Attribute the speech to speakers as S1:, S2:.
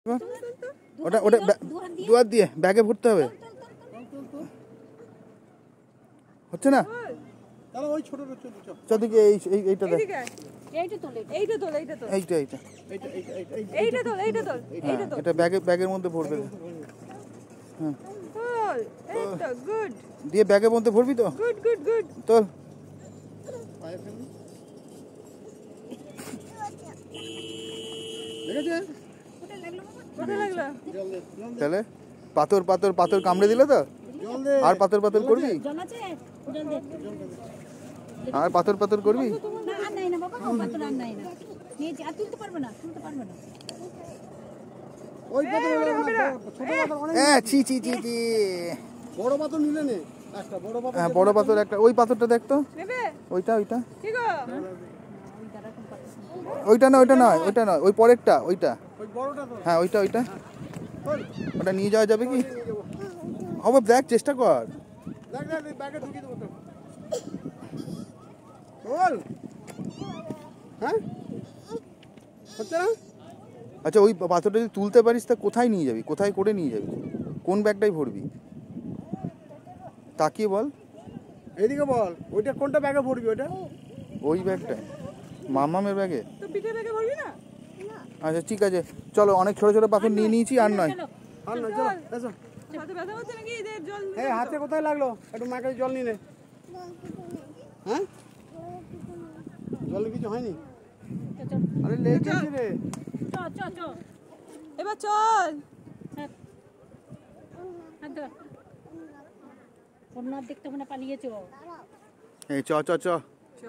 S1: ওটা ওটা দু হাত দিয়ে ব্যাগে ভরতে হবে। হচ্ছে না? চদিকে এইটা দেখ, এটা ব্যাগের মধ্যে ভরবে। হ্যাঁ দিয়ে ব্যাগের মধ্যে ভরবি তো। তোল। তাহলে পাথর পাথর পাথর কামড়ে দিল তো, আর পাথর পাথর করবি, আর পাথর পাথর করবি। বড় পাথর একটা, ওই পাথরটা দেখতো, ওইটা ওইটা ওইটা না, ওইটা নয়, ওইটা নয়, ওই পরেরটা, ওইটা। হ্যাঁ ওইটা ওইটা, ওটা নিয়ে যাওয়া যাবে কি? হবে, দেখ চেষ্টা কর। আচ্ছা ওই পাথরটা যদি তুলতে পারিস তা কোথায় নিয়ে যাবি, কোথায় করে নিয়ে যাবি, কোন ব্যাগটাই ভরবি? তাকিয়ে বল,
S2: এইদিকে বল, ওইটা কোনটা ব্যাগে ভরবি? ওইটা
S1: ওই ব্যাগটা মামামের ব্যাগে।
S3: তো পিঠে ব্যাগে ভরবি না?
S1: আচ্ছা ঠিক আছে, চলো, অনেক ছোট ছোট পাথর নিয়ে নিয়েছি, আর নয়।
S2: হাতে কোথায় লাগলো? একটু মাকে জল নিয়ে নে। হ্যাঁ জলে কিছু হয়নি? আরে লেগে রে,
S3: এবার চল।
S1: এই চ চ চ।